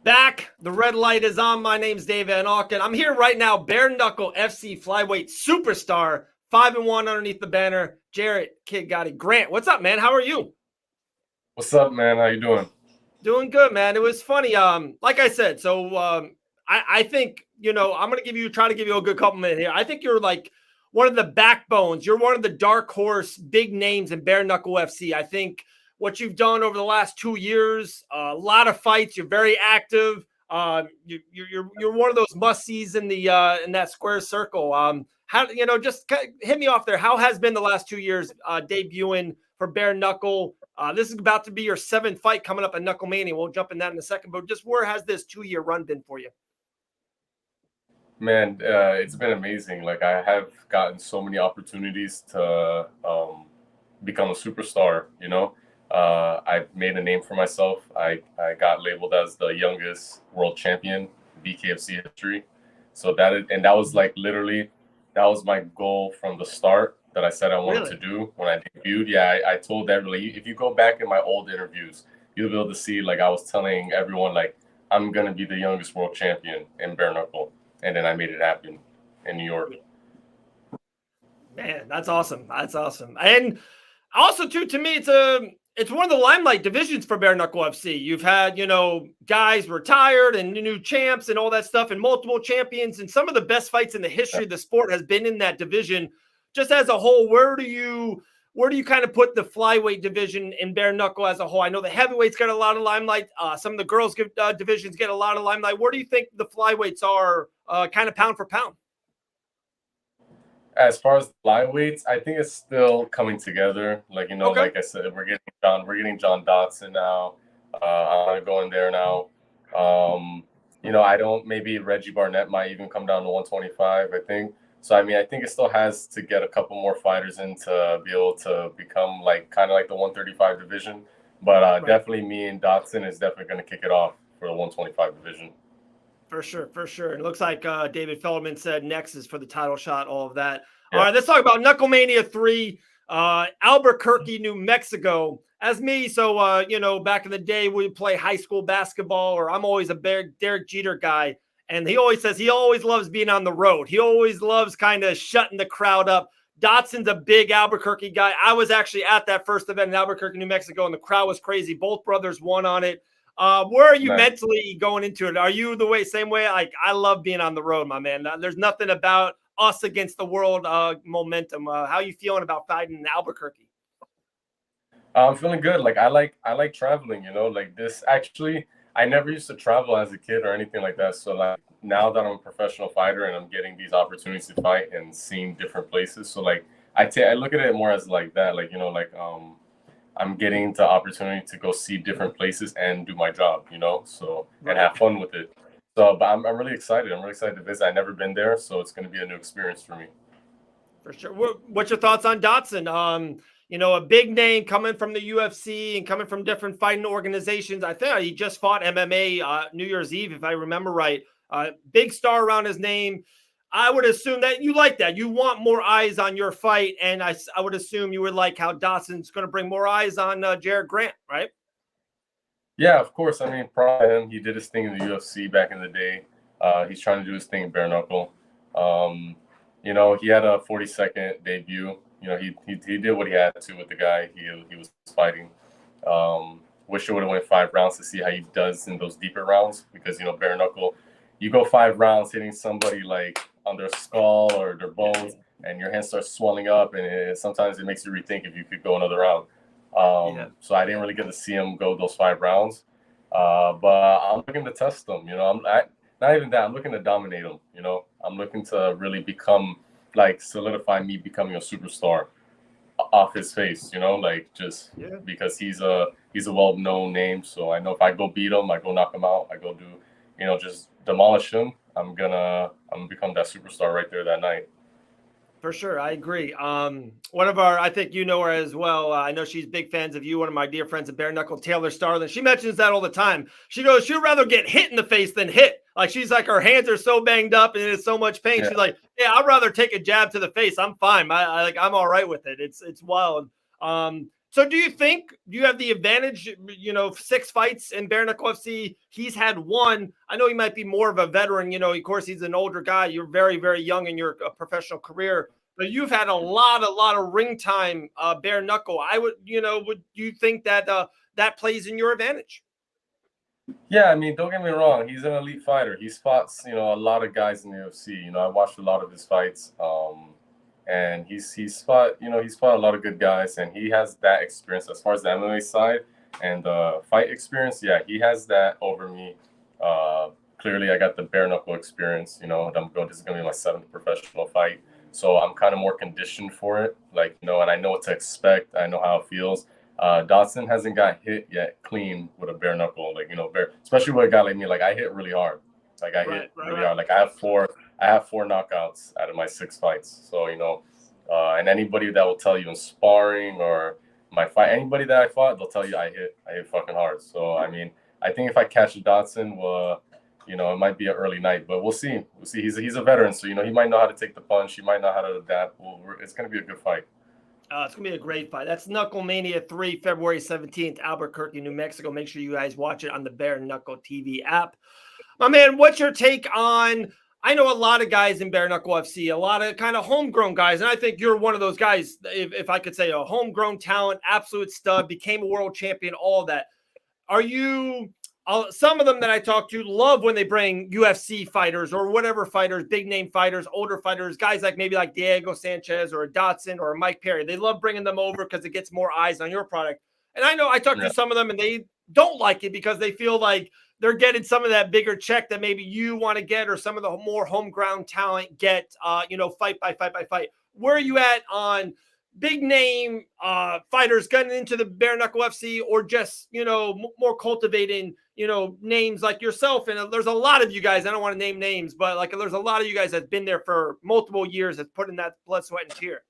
back. The red light is on. My name's Dave Van Auken. I'm here right now. Bare Knuckle FC Flyweight Superstar, 5-1 underneath the banner. Jarod Kid Gotti Grant. What's up, man? How are you? What's up, man? How you doing? Doing good, man. It was funny. Like I said, I think, I'm gonna try to give you a good compliment here. I think you're like one of the backbones. You're one of the dark horse big names in Bare Knuckle FC. I think what you've done over the last 2 years, a lot of fights. You're very active. You're one of those must-sees in that square circle. Just hit me off there. How has been the last 2 years debuting for Bare Knuckle? This is about to be your 7th fight coming up at KnuckleMania. We'll jump in that in a second. But just where has this 2-year run been for you? Man, it's been amazing. Like, I have gotten so many opportunities to become a superstar, I've made a name for myself. I got labeled as the youngest world champion in BKFC history. So that was like literally, that was my goal from the start that I said I wanted to do when I debuted. Yeah, I told everybody, if you go back in my old interviews, you'll be able to see, like, I was telling everyone, like, I'm going to be the youngest world champion in Bare Knuckle. And then I made it happen in New York. Man, that's awesome. That's awesome. And also, too, to me, it's one of the limelight divisions for Bare Knuckle FC. You've had, guys retired and new champs and all that stuff and multiple champions. And some of the best fights in the history of the sport has been in that division. Just as a whole, where do you kind of put the flyweight division in Bare Knuckle as a whole? I know the heavyweights get a lot of limelight. Some of the girls divisions get a lot of limelight. Where do you think the flyweights are kind of pound for pound? As far as flyweights, I think it's still coming together. Like, Okay. Like I said, we're getting John Dobson now. I'm gonna go in there now. Maybe Reggie Barnett might even come down to 125, I think. So, I think it still has to get a couple more fighters in to be able to become kind of like the 135 division. But right. Definitely me and Dotson is definitely going to kick it off for the 125 division. For sure. It looks like David Feldman said next is for the title shot, all of that. Yeah. All right, let's talk about KnuckleMania 3, Albuquerque, New Mexico. As me, back in the day, we play high school basketball, or I'm always a Derek Jeter guy. And he always says he always loves being on the road. He always loves kind of shutting the crowd up. Dotson's a big Albuquerque guy. I was actually at that first event in Albuquerque, New Mexico, and the crowd was crazy. Both brothers won on it. Where are you mentally going into it? Are you the same way? Like, I love being on the road, my man. There's nothing about us against the world momentum. How are you feeling about fighting in Albuquerque? I'm feeling good. Like, I like traveling, like this. Actually, I never used to travel as a kid or anything like that. So, like, now that I'm a professional fighter and I'm getting these opportunities to fight and seeing different places. So, like, I look at it more as like that, I'm getting the opportunity to go see different places and do my job, so, and have fun with it. So, but I'm really excited. I'm really excited to visit. I've never been there, so it's going to be a new experience for me. For sure. What's your thoughts on Dotson? A big name coming from the UFC and coming from different fighting organizations. I think he just fought MMA New Year's Eve, if I remember right. Big star around his name. I would assume that you like that. You want more eyes on your fight, and I would assume you would like how Dotson's going to bring more eyes on Jarod Grant, right? Yeah, of course. Probably him. He did his thing in the UFC back in the day. He's trying to do his thing in Bare Knuckle. He had a 40-second debut. He did what he had to with the guy he was fighting. Wish it would have went 5 rounds to see how he does in those deeper rounds, because Bare Knuckle, you go 5 rounds hitting somebody like on their skull or their bones, and your hand starts swelling up, and sometimes it makes you rethink if you could go another round. So I didn't really get to see him go those 5 rounds, but I'm looking to test him. Not even that. I'm looking to dominate him. I'm looking to really solidify me becoming a superstar off his face. Because he's a well-known name. So I know if I go beat him, I go knock him out, I go do, just demolish him, I'm gonna become that superstar right there that night. For sure, I agree. One of our, I think you know her as well. I know she's big fans of you. One of my dear friends at Bare Knuckle, Taylor Starlin. She mentions that all the time. She goes, she'd rather get hit in the face than hit. Like, she's like, her hands are so banged up and it's so much pain. Yeah. She's like, yeah, I'd rather take a jab to the face. I'm fine. I'm all right with it. It's wild. So do you have the advantage, 6 fights in bare knuckle FC? He's had 1. I know he might be more of a veteran, of course he's an older guy. You're very, very young in your professional career, but you've had a lot of ring time, bare knuckle. Would you think that that plays in your advantage? Yeah, I mean, don't get me wrong. He's an elite fighter. He's fought, a lot of guys in the UFC. I watched a lot of his fights. And he's fought, he's fought a lot of good guys, and he has that experience as far as the MMA side and the fight experience. Yeah, he has that over me. Clearly, I got the bare knuckle experience. This is gonna be my 7th professional fight, so I'm kind of more conditioned for it. And I know what to expect. I know how it feels. Dodson hasn't got hit yet clean with a bare knuckle, especially with a guy like me. I hit really hard. I hit really hard. I have 4 knockouts out of my 6 fights. So, and anybody that will tell you in sparring or my fight, anybody that I fought, they'll tell you I hit fucking hard. So, I mean, I think if I catch Dodson, it might be an early night, but we'll see. He's a veteran, so, he might know how to take the punch. He might know how to adapt. It's going to be a good fight. It's going to be a great fight. That's KnuckleMania 3, February 17th, Albuquerque, New Mexico. Make sure you guys watch it on the Bare Knuckle TV app. My man, what's your take on, I know a lot of guys in Bare Knuckle FC, a lot of kind of homegrown guys, and I think you're one of those guys, if I could say, a homegrown talent, absolute stud, became a world champion, all that. Are you... some of them that I talk to love when they bring UFC fighters or whatever fighters, big name fighters, older fighters, guys maybe like Diego Sanchez or a Dotson or a Mike Perry. They love bringing them over because it gets more eyes on your product. And I know I talked to some of them and they don't like it because they feel like they're getting some of that bigger check that maybe you want to get, or some of the more homegrown talent get, fight by fight. Where are you at on big name fighters getting into the Bare Knuckle FC, or just, more cultivating, names like yourself? And there's a lot of you guys, I don't want to name names, but there's a lot of you guys that's been there for multiple years, that's put in that blood, sweat, and tear.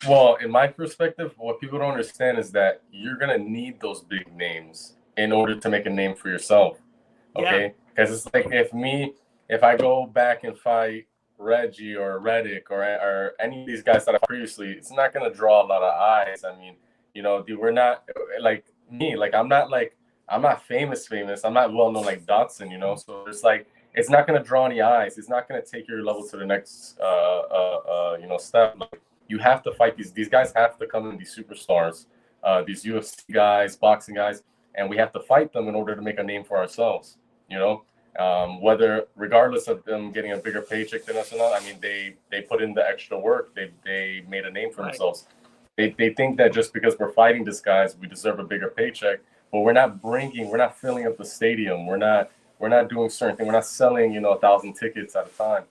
Well, in my perspective, what people don't understand is that you're going to need those big names in order to make a name for yourself. Okay? Because it's like if I go back and fight Reggie or Reddick or any of these guys that I previously, it's not going to draw a lot of eyes. I mean, we're not like me. I'm not famous. I'm not well known like Dotson, So there's it's not going to draw any eyes. It's not going to take your level to the next, step. You have to fight these guys. Have to come in, these superstars, these UFC guys, boxing guys, and we have to fight them in order to make a name for ourselves. Whether regardless of them getting a bigger paycheck than us or not, I mean, they put in the extra work. They made a name for themselves. They think that just because we're fighting these guys, we deserve a bigger paycheck. But we're not filling up the stadium. We're not doing certain things. We're not selling 1,000 tickets at a time.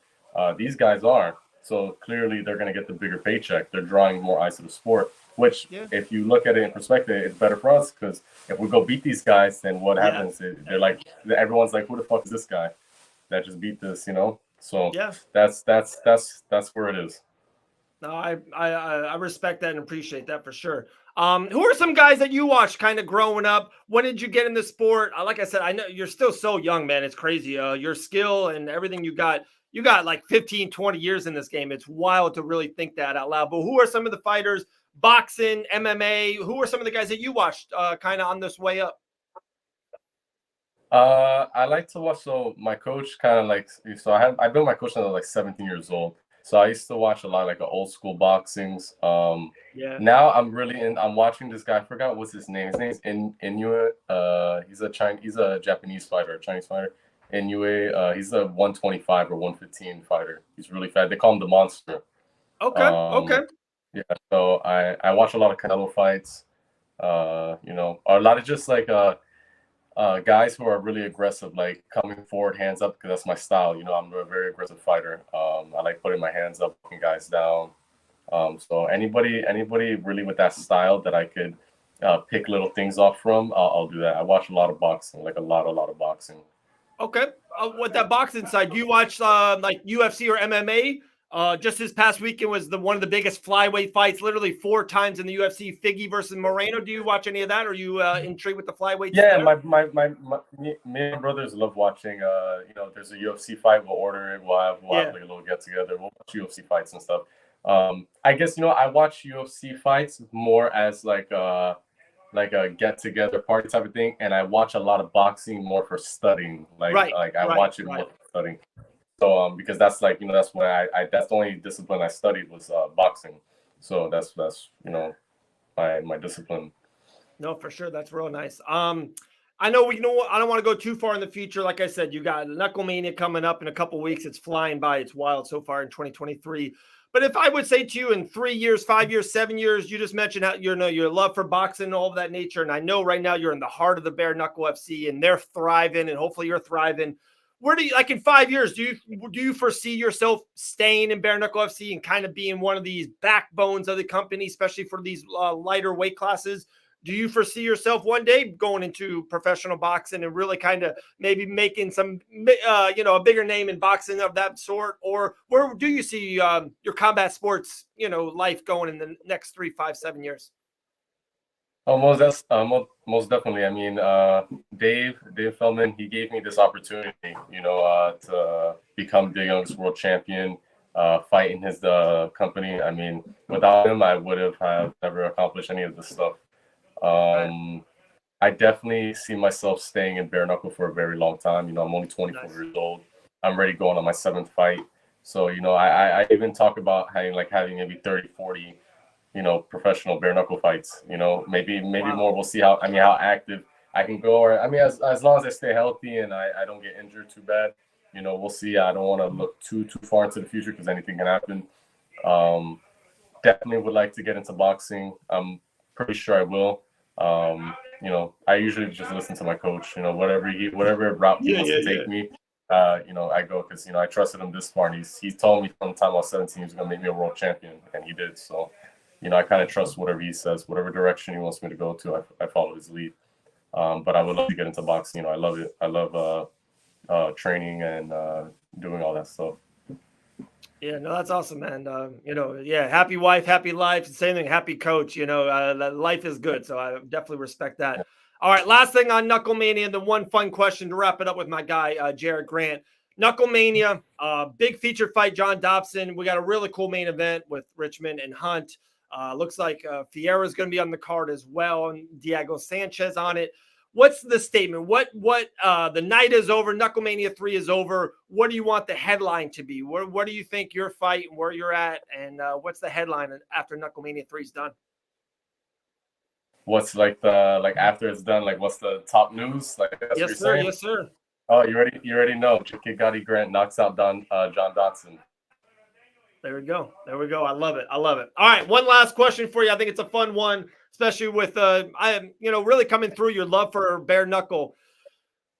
These guys are. So clearly they're going to get the bigger paycheck. They're drawing more eyes to the sport, which if you look at it in perspective, it's better for us, because if we go beat these guys, then what happens? They're everyone's like, who the fuck is this guy that just beat this, So that's where it is. No, I respect that and appreciate that for sure. Who are some guys that you watched kind of growing up? When did you get in the sport? Like I said, I know you're still so young, man. It's crazy. Your skill and everything you got 15, 20 years in this game. It's wild to really think that out loud. But who are some of the fighters, boxing, MMA? Who are some of the guys that you watched kind of on this way up? I like to watch. So my coach I've been my coach since I was 17 years old. So I used to watch a lot old school boxings. Now I'm watching this guy. I forgot what's his name. His name's Inoue. He's a Japanese fighter, a Chinese fighter. Inoue. He's a 125 or 115 fighter. He's really fat. They call him the Monster. Okay. Yeah. So I watch a lot of Canelo fights. A lot of just guys who are really aggressive, coming forward, hands up, because that's my style. I'm a very aggressive fighter. I like putting my hands up, putting guys down. So anybody really with that style that I could pick little things off from, I'll do that. I watch a lot of boxing, a lot of boxing. Okay. With that boxing side, do you watch UFC or MMA? Just this past weekend was one of the biggest flyweight fights, literally 4 times in the UFC. Figgy versus Moreno. Do you watch any of that? Or are you intrigued with the flyweight? Yeah, me and my brothers love watching. There's a UFC fight. We'll order it. We'll have a little get together. We'll watch UFC fights and stuff. I guess, I watch UFC fights more as like a get together party type of thing, and I watch a lot of boxing more for studying. Like I watch it more for studying. So because that's like, that's when I that's the only discipline I studied was boxing. So that's my discipline. No, for sure. That's real nice. I know I don't want to go too far in the future. Like I said, you got KnuckleMania coming up in a couple weeks. It's flying by. It's wild so far in 2023. But if I would say to you in 3 years, 5 years, 7 years, you just mentioned how your love for boxing and all of that nature. And I know right now you're in the heart of the Bare Knuckle FC and they're thriving, and hopefully you're thriving. Where do you, like in 5 years, do you foresee yourself staying in Bare Knuckle FC and kind of being one of these backbones of the company, especially for these lighter weight classes? Do you foresee yourself one day going into professional boxing and really kind of maybe making some, a bigger name in boxing of that sort? Or where do you see your combat sports, life going in the next 3, 5, 7 years? Most definitely. I mean, Dave Feldman, he gave me this opportunity, to become the youngest world champion, fight in his company. I mean, without him, I would have never accomplished any of this stuff. I definitely see myself staying in bare knuckle for a very long time. I'm only 24 years old. I'm already going on my 7th fight. So, I even talk about having maybe 30, 40, professional bare knuckle fights, maybe more. We'll see how active I can go. Or, as long as I stay healthy and I don't get injured too bad, we'll see. I don't want to look too far into the future because anything can happen. Definitely would like to get into boxing. I'm pretty sure I will. I usually just listen to my coach, whatever route he wants to take me, I go because, I trusted him this far. And he told me from the time I was 17 he was going to make me a world champion, and he did. So, I kind of trust whatever he says, whatever direction he wants me to go to, I follow his lead. But I would love to get into boxing. I love it. I love training and doing all that stuff. Yeah, no, that's awesome, man. Happy wife, happy life. Same thing, happy coach. Life is good. So I definitely respect that. Yeah. All right, last thing on KnuckleMania, and the one fun question to wrap it up with my guy, Jarod Grant. KnuckleMania, big feature fight, John Dobson. We got a really cool main event with Richmond and Hunt. Looks like Fiera's going to be on the card as well, and Diego Sanchez on it. What's the statement? What the night is over. KnuckleMania 3 is over. What do you want the headline to be? What do you think your fight and where you're at? And what's the headline after KnuckleMania 3 is done? What's after it's done? What's the top news? Yes, sir. Saying? Yes, sir. Oh, you already know. Kid Gotti Grant knocks out John Dobson. There we go. I love it. All right, one last question for you. I think it's a fun one, especially with I am, really coming through your love for bare knuckle.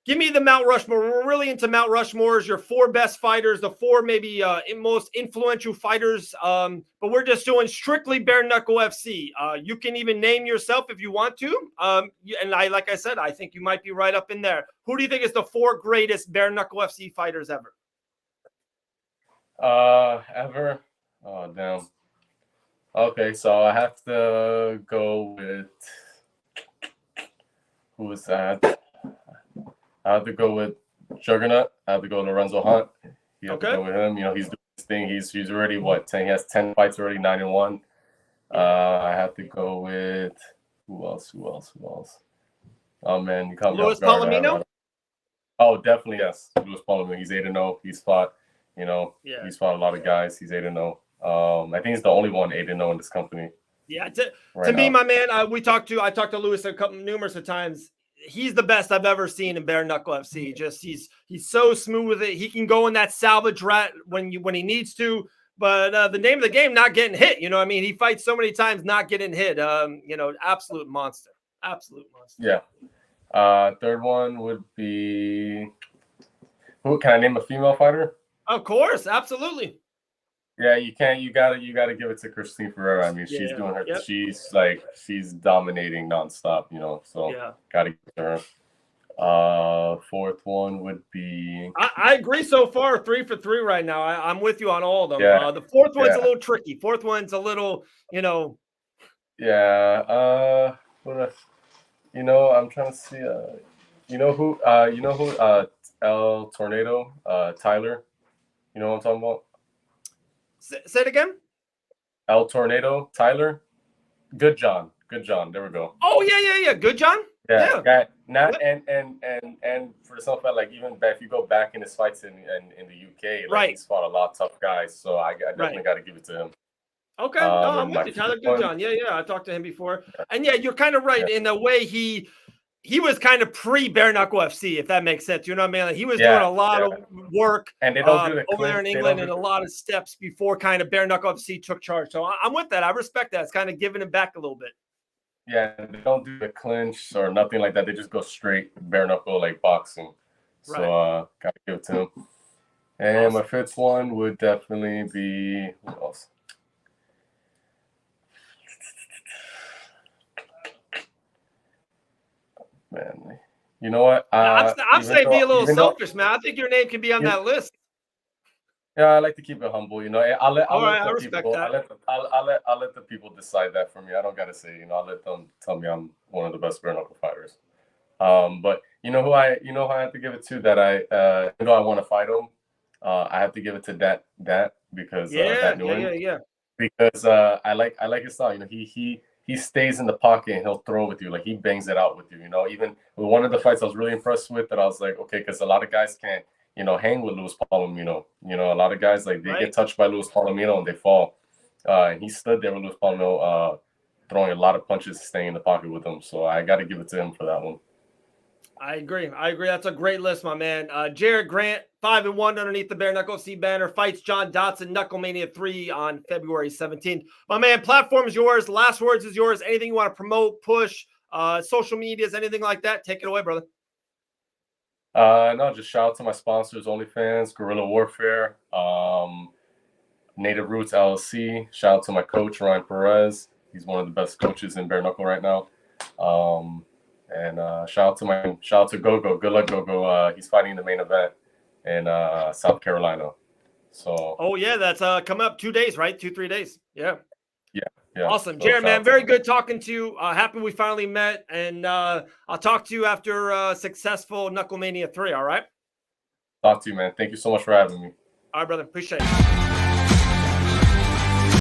Give me the Mount Rushmore. We're really into Mount Rushmores. Your 4 best fighters, the 4 maybe most influential fighters. But we're just doing strictly bare knuckle FC. You can even name yourself if you want to. And like I said, I think you might be right up in there. Who do you think is the 4 greatest bare knuckle FC fighters ever? Ever? Oh, damn. Okay, so I have to go with who is that? I have to go with Juggernaut. I have to go with Lorenzo Hunt. You have to go with him. He's doing his thing. He's already 10. He has 10 fights already, 9-1. I have to go with who else? Oh man, you caught me off guard. Palomino? Oh, definitely yes. Luis Palomino. He's 8-0. He's fought. He's fought a lot of guys. He's 8-0. I think he's the only one 8-0 in this company. Yeah, to me, my man, I talked to Luis numerous of times. He's the best I've ever seen in bare knuckle FC. Just he's so smooth with it. He can go in that salvage rat when he needs to. But the name of the game, not getting hit. He fights so many times, not getting hit. Absolute monster. Yeah. Third one would be who? Can I name a female fighter? Of course, absolutely. Yeah, you can. You gotta give it to Christine Ferreira. She's doing her. Yep. She's dominating nonstop. So gotta give it to her. Fourth one would be. I agree so far. 3 for 3 right now. I'm with you on all of them. Yeah. The fourth one's a little tricky. Fourth one's a little, Yeah. What else? I'm trying to see. Who? El Tornado. Tyler. You know what I'm talking about? Say it again. El Tornado, Tyler. Good John. There we go. Oh yeah. Good John. Yeah. Guy, not and for some fact, like even back, if you go back in his fights in the UK, like he's fought a lot of tough guys. So I definitely got to give it to him. Okay, no, I'm with you, Tyler. Good John. Yeah. I talked to him before, and yeah, you're kind of right in a way. He was kind of pre-Bare Knuckle FC, if that makes sense. You know what I mean? Like, he was doing a lot of work and they don't do the over there in England and a lot of steps before kind of Bare Knuckle FC took charge. So I'm with that. I respect that. It's kind of giving him back a little bit. Yeah, they don't do the clinch or nothing like that. They just go straight bare knuckle like boxing. So gotta give it to him. And my fifth one would definitely be who else? Man, you know what? I'm saying be a little selfish, man. I think your name can be on that list. Yeah, I like to keep it humble. You know, I'll let the people decide that for me. I don't gotta say. You know, I'll let them tell me I'm one of the best bare knuckle fighters. But you know who I have to give it to that I I want to fight him. I have to give it to that because because I like his style. You know, he stays in the pocket and he'll throw with you. Like he bangs it out with you. You know, even with one of the fights I was really impressed with that I was like, okay, because a lot of guys can't, you know, hang with Luis Palomino. You know, a lot of guys like they get touched by Luis Palomino and they fall. And he stood there with Luis Palomino, throwing a lot of punches, staying in the pocket with him. So I got to give it to him for that one. I agree. That's a great list, my man. Jarod Grant, 5-1 underneath the Bare Knuckle FC banner, fights John Dobson, KnuckleMania 3 on February 17th. My man, platform is yours. Last words is yours. Anything you want to promote, push, social medias, anything like that? Take it away, brother. No, just shout out to my sponsors, OnlyFans, Guerrilla Warfare, Native Roots LLC. Shout out to my coach, Ryan Perez. He's one of the best coaches in bare knuckle right now. And shout out to Gogo. Good luck, Gogo. He's fighting in the main event in South Carolina. So that's coming up 2 days, right? 2-3 days. Yeah. Awesome. So Jarod, man, very good talking to you. Happy we finally met. And I'll talk to you after a successful KnuckleMania 3, all right? Talk to you, man. Thank you so much for having me. All right, brother. Appreciate it.